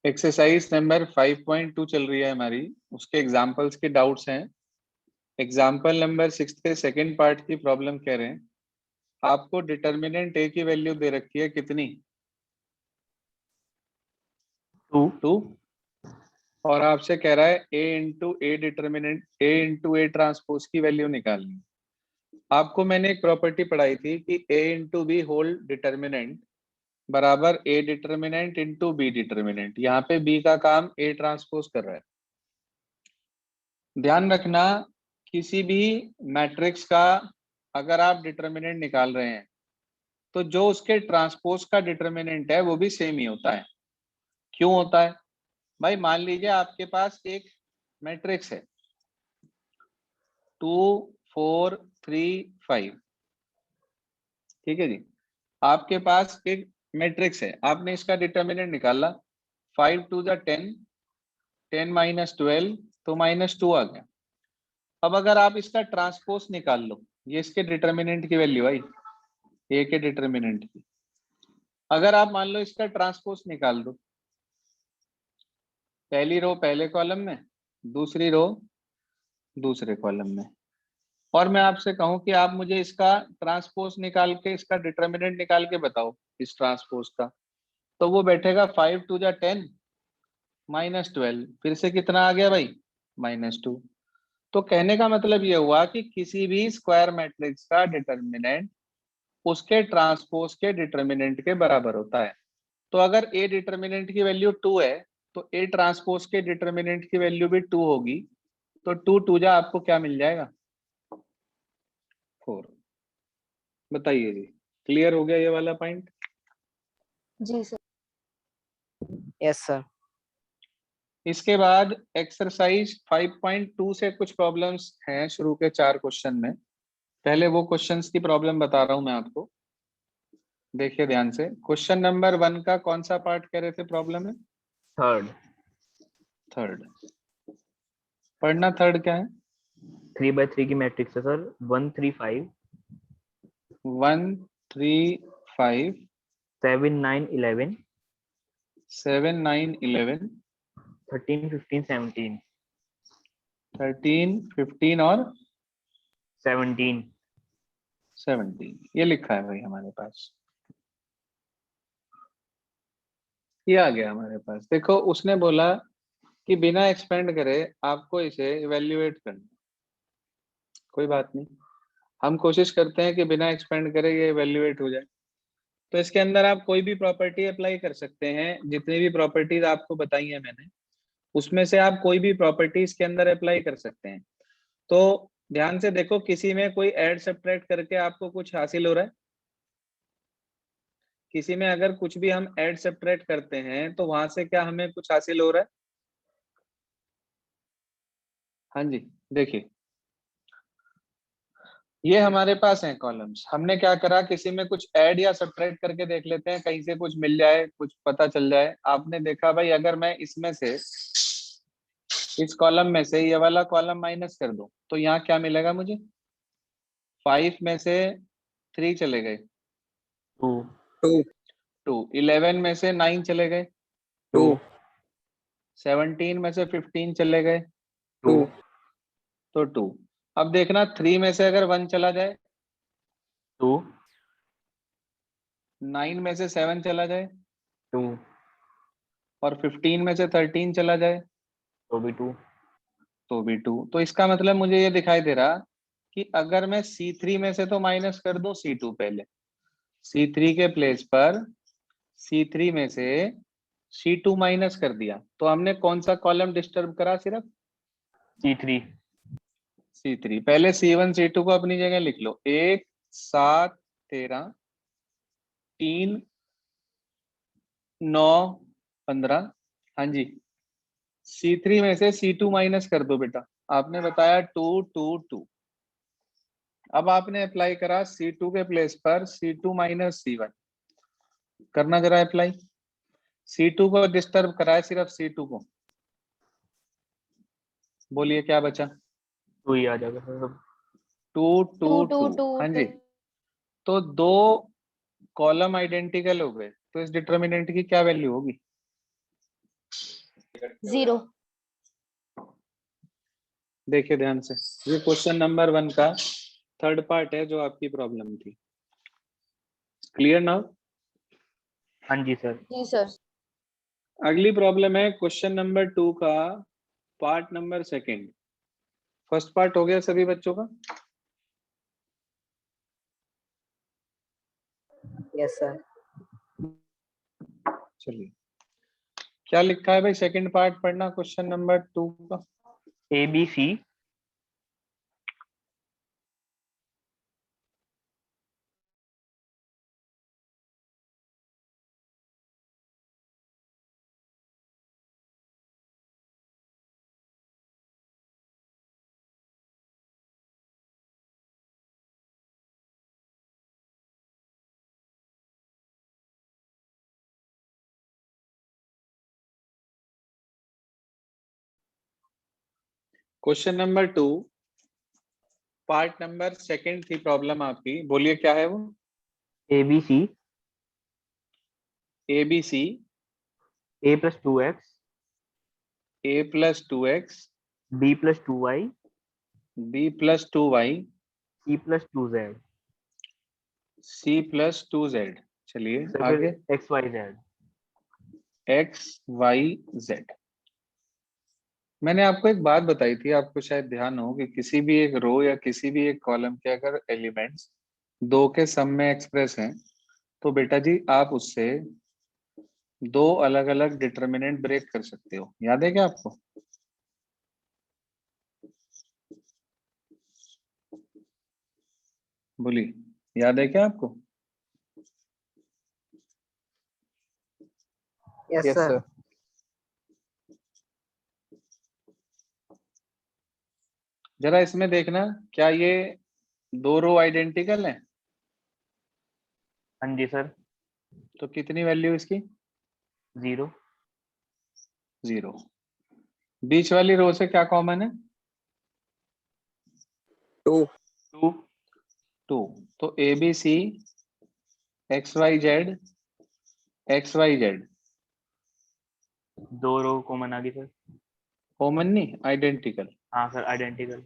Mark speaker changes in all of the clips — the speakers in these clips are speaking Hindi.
Speaker 1: एक्सरसाइज नंबर 5.2 चल रही है हमारी, उसके एग्जाम्पल्स के डाउट्स हैं। एग्जाम्पल नंबर 6 के सेकंड पार्ट की प्रॉब्लम कह रहे हैं आपको डिटर्मिनेंट ए की वैल्यू दे रखी है कितनी, 2 और आपसे कह रहा है A into A determinant A into A transpose की वैल्यू निकालनी। आपको मैंने एक प्रॉपर्टी पढ़ाई थी कि A into B whole determinant बराबर A determinant into B determinant. यहाँ पे बी का काम ए ट्रांसपोज कर रहा है। ध्यान रखना, किसी भी मैट्रिक्स का अगर आप डिटर्मिनेंट निकाल रहे हैं तो जो उसके ट्रांसपोज का डिटर्मिनेंट है वो भी सेम ही होता है। क्यों होता है भाई? मान लीजिए आपके पास एक मैट्रिक्स है 2 4 3 5, ठीक है जी। आपके पास एक मैट्रिक्स है, आपने इसका डिटर्मिनेंट निकाला 5 2 10, 10 माइनस 12 तो -2 आ गया। अब अगर आप इसका ट्रांसपोज निकाल लो, ये इसके डिटर्मिनेंट की वैल्यू आई ए के डिटर्मिनेंट की, अगर आप मान लो इसका ट्रांसपोज निकाल दो, पहली रो पहले कॉलम में, दूसरी रो दूसरे कॉलम में, और मैं आपसे कहूं कि आप मुझे इसका ट्रांसपोज निकाल के इसका डिटर्मिनेंट निकाल के बताओ इस ट्रांसपोज का, तो वो बैठेगा 5 2 10 -12, फिर से कितना आ गया भाई? -2। तो कहने का मतलब ये हुआ कि किसी भी स्क्वायर मैट्रिक्स का डिटर्मिनेंट उसके ट्रांसपोज के डिटर्मिनेंट के बराबर होता है। तो अगर ए डिटर्मिनेंट की वैल्यू 2 है तो ए ट्रांसपोज के डिटर्मिनेंट की वैल्यू भी 2 होगी। तो 2 2 जा आपको क्या मिल जाएगा? 4। बताइए जी, क्लियर हो गया ये वाला पॉइंट?
Speaker 2: जी सर।
Speaker 3: Yes sir.
Speaker 1: इसके बाद एक्सरसाइज 5.2 से कुछ प्रॉब्लम्स हैं शुरू के 4 क्वेश्चन में। पहले वो क्वेश्चंस की प्रॉब्लम बता रहा हूं मैं आपको, देखिए ध्यान से। क्वेश्चन नंबर 1 का कौन सा पार्ट कह रहे थे प्रॉब्लम में? थर्ड। पढ़ना थर्ड क्या है?
Speaker 3: 3/3 की मैट्रिक्स है सर। 1 3 5
Speaker 1: 1 3 5
Speaker 3: 7 9 11
Speaker 1: 7 9 11
Speaker 3: 13 15 17
Speaker 1: 13 15 और
Speaker 3: 17
Speaker 1: 17 ये लिखा है भाई हमारे पास, ये आ गया हमारे पास। देखो उसने बोला कि बिना एक्सपेंड करे आपको इसे इवेल्युएट करना। कोई बात नहीं, हम कोशिश करते हैं कि बिना एक्सपेंड करे ये इवेल्युएट हो जाए। तो इसके अंदर आप कोई भी प्रॉपर्टी अप्लाई कर सकते हैं, जितनी भी प्रॉपर्टीज आपको बताई है मैंने उसमें से आप कोई भी प्रॉपर्टी इसके अंदर अप्लाई कर सकते हैं। तो ध्यान से देखो, किसी में कोई ऐड सब्ट्रैक्ट करके आपको कुछ हासिल हो रहा है? किसी में अगर कुछ भी हम ऐड सब्ट्रैक्ट करते हैं तो वहां से क्या हमें कुछ हासिल हो रहा है? हाँ जी, देखिए ये हमारे पास है कॉलम्स। हमने क्या करा, किसी में कुछ ऐड या सब्ट्रैक्ट करके देख लेते हैं, कहीं से कुछ मिल जाए, कुछ पता चल जाए। आपने देखा भाई, अगर मैं इसमें से इस कॉलम में से ये वाला कॉलम माइनस कर दूं तो यहाँ क्या मिलेगा मुझे? 5 में से 3 चले गए
Speaker 3: 2
Speaker 1: 2, 11 में से 9 चले गए
Speaker 3: 2
Speaker 1: 17 में से 15 चले गए
Speaker 3: 2
Speaker 1: तो 2। अब देखना 3 में से अगर 1 चला जाए,
Speaker 3: 2
Speaker 1: 9 में से 7 चला जाए
Speaker 3: 2
Speaker 1: और 15 में से 13 चला जाए
Speaker 3: तो भी 2।
Speaker 1: तो भी 2। तो इसका मतलब मुझे ये दिखाई दे रहा कि अगर मैं C3 में से तो माइनस कर दूं C2 पहले, C3 के प्लेस पर C3 में से C2 माइनस कर दिया तो हमने कौन सा कॉलम डिस्टर्ब करा? सिर्फ
Speaker 3: C3
Speaker 1: C3। पहले C1 C2 को अपनी जगह लिख लो, 1 7 13 3 9 15। हाँ जी, C3 में से C2 माइनस कर दो बेटा, आपने बताया 2 2 2। अब आपने अप्लाई करा C2 के प्लेस पर C2 माइनस C1, करना जरा अप्लाई। C2 को डिस्टर्ब करा है सिर्फ C2 को, बोलिए क्या बचा?
Speaker 3: 2 ही आ जाएगा सर।
Speaker 1: 2 2
Speaker 2: 2
Speaker 1: 2।
Speaker 2: 2
Speaker 1: हाँ जी, तो दो कॉलम आइडेंटिकल हो गए तो इस डिटर्मिनेंट की क्या वैल्यू होगी?
Speaker 2: 0.
Speaker 1: देखिए ध्यान से, ये क्वेश्चन नंबर 1 का थर्ड पार्ट है जो आपकी प्रॉब्लम थी। Clear now?
Speaker 3: हाँ जी सर।
Speaker 2: जी सर.
Speaker 1: अगली प्रॉब्लम है क्वेश्चन नंबर 2 का पार्ट नंबर 2। फर्स्ट पार्ट हो गया सभी बच्चों का?
Speaker 4: Yes sir.
Speaker 1: चलिए, क्या लिखा है भाई? सेकंड पार्ट पढ़ना क्वेश्चन नंबर 2 का।
Speaker 3: ABC
Speaker 1: question number 2 part number 2 थी प्रॉब्लम आपकी। बोलिए क्या है वो?
Speaker 3: ABC
Speaker 1: ABC
Speaker 3: A plus 2x
Speaker 1: A plus 2x
Speaker 3: B plus 2y
Speaker 1: B plus 2y
Speaker 3: C plus 2z.
Speaker 1: C plus 2z। चलिए
Speaker 3: सर फिर
Speaker 1: आगे।
Speaker 3: XYZ.
Speaker 1: x y z। मैंने आपको एक बात बताई थी, आपको शायद ध्यान हो, कि किसी भी एक रो या किसी भी एक कॉलम के अगर एलिमेंट्स 2 के सम में एक्सप्रेस हैं तो बेटा जी आप उससे 2 अलग अलग डिटरमिनेंट ब्रेक कर सकते हो। याद है क्या आपको? बोलिए, याद है क्या आपको?
Speaker 4: Yes
Speaker 1: yes
Speaker 4: sir.
Speaker 1: सर। जरा इसमें देखना, क्या ये 2 रो आइडेंटिकल हैं?
Speaker 3: हाँ जी सर.
Speaker 1: तो कितनी वैल्यू इसकी?
Speaker 3: 0.
Speaker 1: 0। बीच वाली रो से क्या कॉमन है?
Speaker 4: 2.
Speaker 3: 2.
Speaker 1: 2। तो ABC XYZ XYZ
Speaker 3: 2 रो कॉमन आ गई सर.
Speaker 1: कॉमन नहीं, आइडेंटिकल।
Speaker 3: हाँ सर आइडेंटिकल.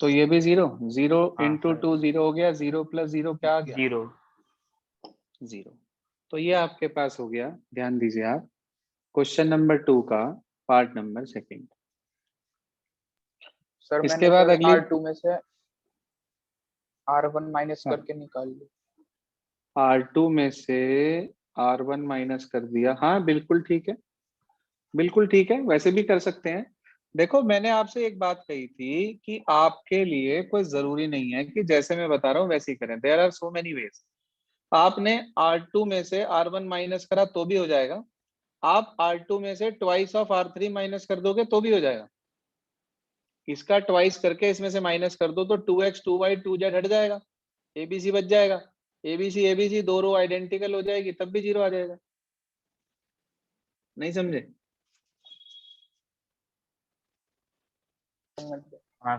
Speaker 1: तो ये भी 0। 0
Speaker 3: हाँ
Speaker 1: इंटू
Speaker 3: सर.
Speaker 1: 2 0 हो गया। 0 प्लस 0 क्या आ गया?
Speaker 3: 0.
Speaker 1: 0। तो ये आपके पास हो गया। ध्यान दीजिए आप, क्वेश्चन नंबर 2 का पार्ट नंबर 2।
Speaker 4: सर
Speaker 1: इसके
Speaker 4: मैंने
Speaker 1: बाद
Speaker 4: सर
Speaker 1: अगली
Speaker 4: R2 में से R1 माइनस
Speaker 1: हाँ,
Speaker 4: करके निकाल ली.
Speaker 1: R2 में से R1 माइनस कर दिया। हाँ बिल्कुल ठीक है, बिल्कुल ठीक है, वैसे भी कर सकते हैं। देखो मैंने आपसे एक बात कही थी कि आपके लिए कोई जरूरी नहीं है कि जैसे मैं बता रहा हूँ वैसे ही करें। There are so many ways. आपने R2 में से R1 माइनस करा तो भी हो जाएगा। आप R2 में से ट्वाइस ऑफ R3 माइनस कर दोगे तो भी हो जाएगा। इसका ट्वाइस करके इसमें से माइनस कर दो तो 2x 2y 2z हट जाएगा, ABC बच जाएगा। ABC ABC 2 रो आइडेंटिकल हो जाएगी, तब भी 0 आ जाएगा। नहीं समझे?
Speaker 3: हाँ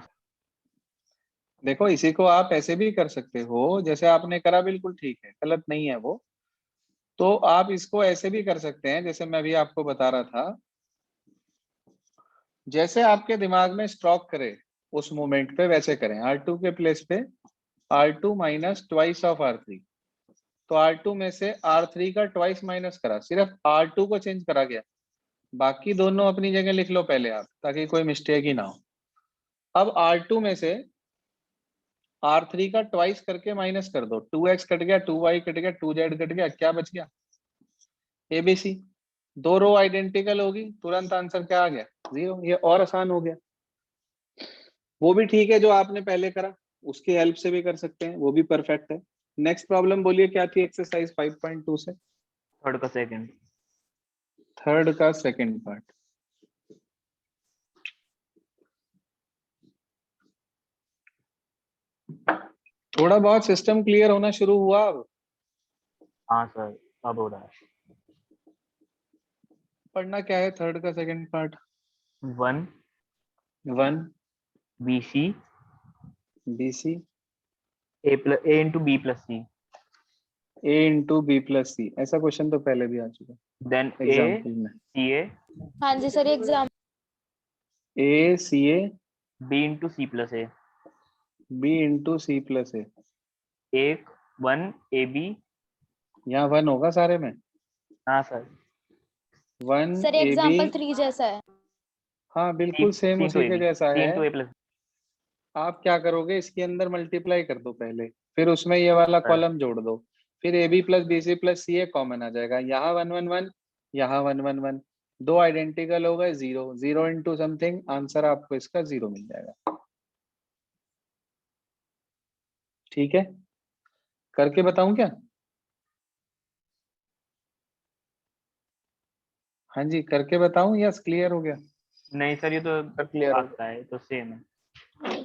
Speaker 1: देखो इसी को आप ऐसे भी कर सकते हो जैसे आपने करा, बिल्कुल ठीक है, गलत नहीं है वो। तो आप इसको ऐसे भी कर सकते हैं जैसे मैं भी आपको बता रहा था। जैसे आपके दिमाग में स्ट्रोक करे उस मोमेंट पे वैसे करें। R2 के प्लेस पे R2 minus twice of R3। तो R2 में से R3 का ट्वाइस माइनस करा, सिर्फ R2 को चेंज करा गया। बाकी दोनों अपनी जगह लिख लो पहले आप, ताकि कोई मिस्टेक ही ना हो। अब R2 में से R3 का ट्वाइस करके माइनस कर दो। 2x कट गया, 2y कट गया, 2z कट गया, क्या बच गया? ABC। 2 रो आइडेंटिकल होगी, तुरंत आंसर क्या आ गया? 0। ये और आसान हो गया। वो भी ठीक है जो आपने पहले करा, उसकी हेल्प से भी कर सकते हैं, वो भी परफेक्ट है। नेक्स्ट प्रॉब्लम बोलिए क्या थी एक्सरसाइज 5.2 से?
Speaker 3: थर्ड का सेकंड.
Speaker 1: थर्ड का सेकंड पार्ट। थोड़ा बहुत सिस्टम क्लियर होना शुरू हुआ अब?
Speaker 3: हाँ सर अब हो रहा है.
Speaker 1: पढ़ना क्या है थर्ड का second part?
Speaker 3: 1
Speaker 1: 1
Speaker 3: BC
Speaker 1: BC
Speaker 3: A into B plus C.
Speaker 1: A into B plus C. ऐसा क्वेश्चन तो पहले भी आ चुका
Speaker 3: Then
Speaker 1: एग्जाम्पल में।
Speaker 3: CA
Speaker 2: हाँ जी sir, exam
Speaker 1: A C A
Speaker 3: B into C plus A,
Speaker 1: B into C plus A.
Speaker 3: एक 1 ए बी।
Speaker 1: यहाँ 1 होगा सारे में।
Speaker 3: हाँ sir,
Speaker 1: 1
Speaker 2: sir
Speaker 1: A B.
Speaker 2: Example 3 जैसा है।
Speaker 1: हाँ
Speaker 3: सी
Speaker 1: बिल्कुल सेम
Speaker 3: सी इंटू
Speaker 1: उसी
Speaker 3: ए
Speaker 1: के
Speaker 3: बी,
Speaker 1: जैसा
Speaker 3: सी
Speaker 1: है।
Speaker 3: इंटू ए प्लस।
Speaker 1: आप क्या करोगे, इसके अंदर मल्टीप्लाई कर दो पहले, फिर उसमें ये वाला
Speaker 3: सर
Speaker 1: कॉलम जोड़ दो। फिर A B plus B C plus C A common आ जाएगा। यहाँ 1 1 1, यहाँ 1 1 1, दो आइडेंटिकल हो गए, 0 0 इंटू समथिंग, आंसर आपको इसका 0 मिल जाएगा। ठीक है, करके बताऊं क्या? हाँ जी, करके बताऊं या क्लियर हो गया?
Speaker 3: नहीं सर, ये तो
Speaker 1: क्लियर हो
Speaker 3: आता है तो सेम है।
Speaker 1: गया।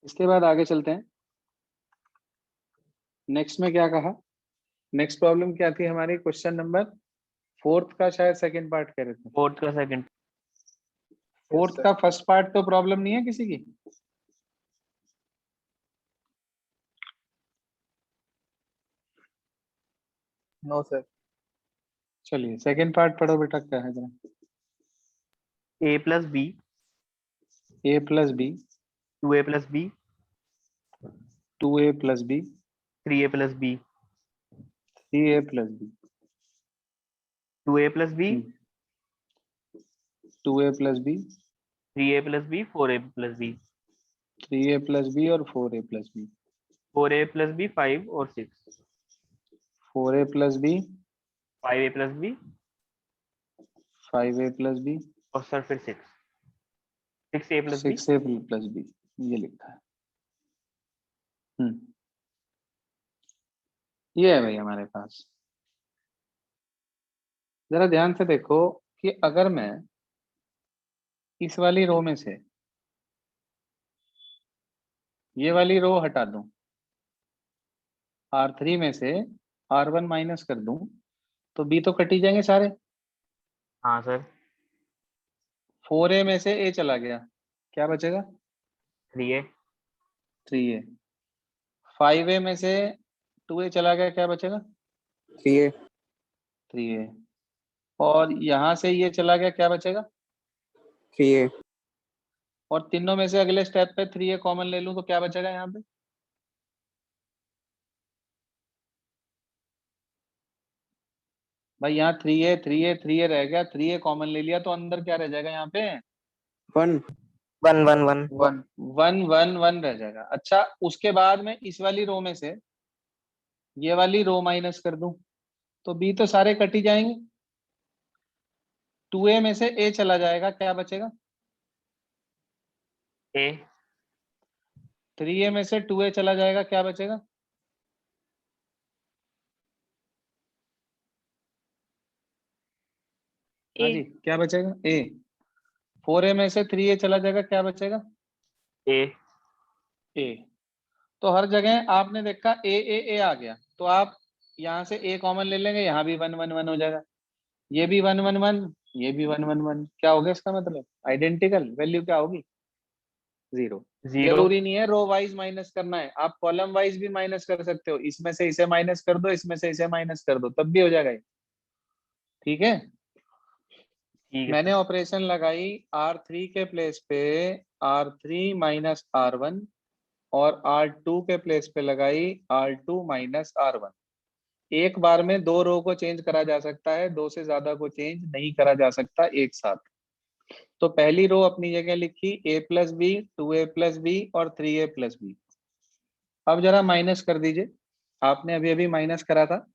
Speaker 1: इसके बाद आगे चलते हैं। नेक्स्ट में क्या कहा? नेक्स्ट प्रॉब्लम क्या थी हमारी? क्वेश्चन नंबर 4 का शायद सेकंड पार्ट कह रहे थे।
Speaker 3: फोर्थ का सेकंड।
Speaker 1: 4 का फर्स्ट पार्ट तो प्रॉब्लम नहीं है किसी की?
Speaker 4: No sir.
Speaker 1: चलिए सेकंड पार्ट पढ़ो बेटा, क्या है जरा।
Speaker 3: A plus B,
Speaker 1: A plus B,
Speaker 3: 2 A plus B,
Speaker 1: 2 A plus B,
Speaker 3: 3 A plus B,
Speaker 1: 3 A plus B,
Speaker 3: 2 A plus B,
Speaker 1: 2 A plus B,
Speaker 3: 3 A plus B, 4 A plus B,
Speaker 1: 3 A plus B और 4 A plus B,
Speaker 3: 4 A plus B 5 और 6,
Speaker 1: 4 A plus B,
Speaker 3: 5 A plus B
Speaker 1: 5 A plus B,
Speaker 3: और सर फिर 6 ए प्लस बी।
Speaker 1: 6 ए प्लस बी, ये लिखा है। ये है भाई हमारे पास। जरा ध्यान से देखो कि अगर मैं इस वाली रो में से ये वाली रो हटा दूं, R3 में से R1 माइनस कर दूं, तो बी तो कट ही जाएंगे सारे।
Speaker 3: हाँ सर,
Speaker 1: 4A में से A चला गया, क्या बचेगा?
Speaker 3: 3 ए,
Speaker 1: 3A। 5A में से 2A चला गया, क्या बचेगा?
Speaker 4: 3A।
Speaker 1: 3A। और यहां से ये चला गया, क्या बचेगा?
Speaker 4: 3A।
Speaker 1: और तीनों में से अगले स्टेप पे 3A कॉमन ले लूं तो क्या बचेगा यहाँ पे? भाई यहाँ 3A 3A 3A रह गया, 3A कॉमन ले लिया तो अंदर क्या रह जाएगा यहाँ पे?
Speaker 4: 1।
Speaker 3: 1 1 1।
Speaker 1: 1 1 1 1 रह जाएगा। अच्छा, उसके बाद में इस वाली रो में से ये वाली रो माइनस कर दूं तो बी तो सारे कट ही जाएंगे। 2A में से A चला जाएगा, क्या बचेगा?
Speaker 3: ए
Speaker 1: 3A में से 2A चला जाएगा, क्या बचेगा? हाँ जी, क्या बचेगा? A। 4A में से 3A चला जाएगा, क्या बचेगा?
Speaker 3: ए
Speaker 1: A। तो हर जगह आपने देखा A आ गया, तो आप यहाँ से A कॉमन ले लेंगे, यहाँ भी 1 1 1 हो जाएगा, ये भी 1 1 1, ये भी 1 1 1। क्या हो गया इसका मतलब? आइडेंटिकल वैल्यू क्या होगी? 0।
Speaker 3: 0।
Speaker 1: जरूरी नहीं है रो वाइज माइनस करना है, आप कॉलम वाइज भी माइनस कर सकते हो। इसमें से इसे माइनस कर दो, इसमें से इसे माइनस कर दो, तब भी हो जाएगा ये। ठीक है,
Speaker 3: ठीक है
Speaker 1: मैंने
Speaker 3: सर।
Speaker 1: ऑपरेशन लगाई R3 के प्लेस पे R3 माइनस R1, और R2 के प्लेस पे लगाई R2 माइनस R1। एक बार में दो रो को चेंज करा जा सकता है, दो से ज्यादा को चेंज नहीं करा जा सकता एक साथ। तो पहली रो अपनी जगह लिखी A plus B, 2A plus B और 3A प्लस बी। अब जरा माइनस कर दीजिए, आपने अभी अभी माइनस करा था,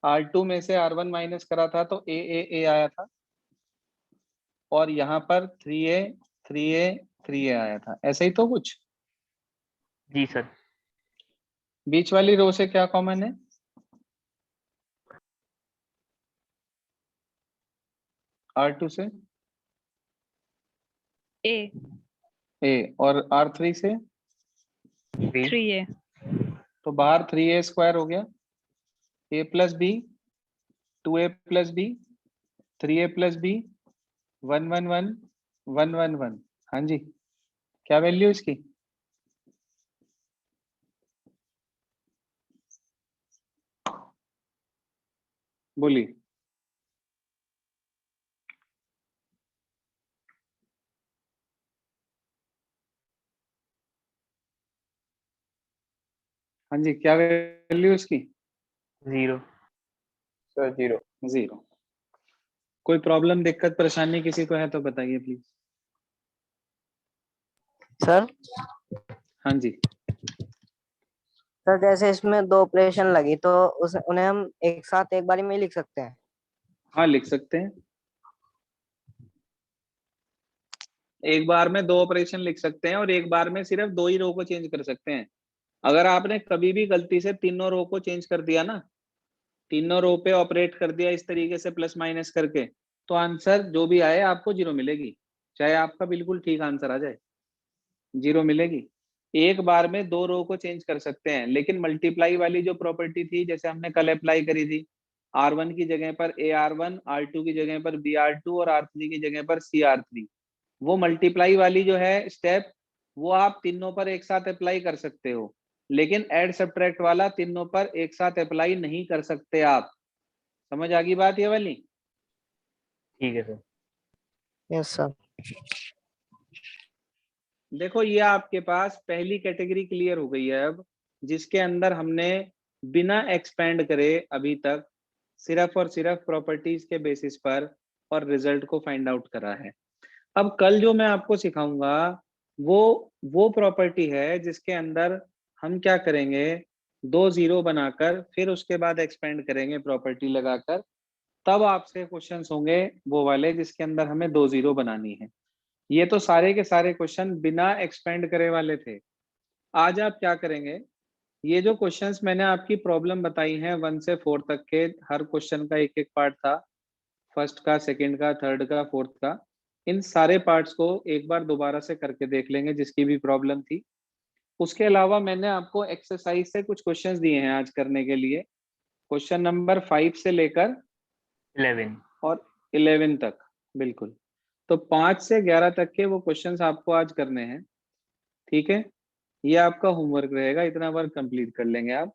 Speaker 1: R2 में से R1 माइनस करा था तो A आया था, और यहाँ पर 3A 3A 3A आया था, ऐसे ही तो कुछ।
Speaker 3: जी सर।
Speaker 1: बीच वाली रो से क्या कॉमन है? R2 से
Speaker 5: ए
Speaker 1: और R3 से,
Speaker 5: 3A
Speaker 1: तो बाहर 3A स्क्वायर हो गया। A plus B, 2A plus B, 3A plus B, 1 1 1 1 1 1। हाँ जी, क्या वैल्यू इसकी? बोलिए। हाँ जी, क्या वैल्यू इसकी?
Speaker 3: 0।
Speaker 4: सर 0।
Speaker 1: 0। कोई प्रॉब्लम, दिक्कत, परेशानी किसी को है तो बताइए प्लीज।
Speaker 6: सर
Speaker 1: हाँ जी,
Speaker 6: सर जैसे इसमें 2 ऑपरेशन लगी तो उन्हें हम एक साथ एक बारी में ही लिख सकते हैं।
Speaker 1: हाँ लिख सकते हैं, एक बार में 2 ऑपरेशन लिख सकते हैं और एक बार में सिर्फ 2 ही रो को चेंज कर सकते हैं। अगर आपने कभी भी गलती से तीनों रो को चेंज कर दिया ना, तीनों रो पे ऑपरेट कर दिया इस तरीके से प्लस माइनस करके, तो आंसर जो भी आए आपको 0 मिलेगी, चाहे आपका बिल्कुल ठीक आंसर आ जाए, 0 मिलेगी। एक बार में 2 रो को चेंज कर सकते हैं, लेकिन मल्टीप्लाई वाली जो प्रॉपर्टी थी, जैसे हमने कल अप्लाई करी थी, R1 की जगह पर AR1, R2 की जगह पर BR2 और R3 की जगह पर CR3, वो मल्टीप्लाई वाली जो है स्टेप, वो आप तीनों पर एक साथ अप्लाई कर सकते हो, लेकिन ऐड सब्ट्रैक्ट वाला तीनों पर एक साथ अप्लाई नहीं कर सकते आप। समझ आ गई बात ये वाली?
Speaker 3: ठीक है सर।
Speaker 6: Yes sir.
Speaker 1: देखो ये आपके पास पहली कैटेगरी क्लियर हो गई है अब, जिसके अंदर हमने बिना एक्सपेंड करे अभी तक सिर्फ और सिर्फ प्रॉपर्टीज के बेसिस पर और रिजल्ट को फाइंड आउट करा है। अब कल जो मैं आपको सिखाऊंगा वो प्रॉपर्टी है जिसके अंदर हम क्या करेंगे, 2 0 बनाकर फिर उसके बाद एक्सपेंड करेंगे प्रॉपर्टी लगाकर, तब आपसे क्वेश्चंस होंगे वो वाले जिसके अंदर हमें 2 0 बनानी है। ये तो सारे के सारे क्वेश्चन बिना एक्सपेंड करे वाले थे। आज आप क्या करेंगे, ये जो क्वेश्चंस मैंने आपकी प्रॉब्लम बताई हैं 1 से 4 तक के, हर क्वेश्चन का एक एक पार्ट था, फर्स्ट का, सेकंड का, थर्ड का, फोर्थ का, इन सारे पार्ट्स को एक बार दोबारा से करके देख लेंगे जिसकी भी प्रॉब्लम थी। उसके अलावा मैंने आपको एक्सरसाइज से कुछ क्वेश्चंस दिए हैं आज करने के लिए, क्वेश्चन नंबर 5 से लेकर
Speaker 3: 11।
Speaker 1: और 11 तक, बिल्कुल। तो 5 से 11 तक के वो क्वेश्चंस आपको आज करने हैं, ठीक है? ये आपका होमवर्क रहेगा, इतना वर्क कंप्लीट कर लेंगे आप।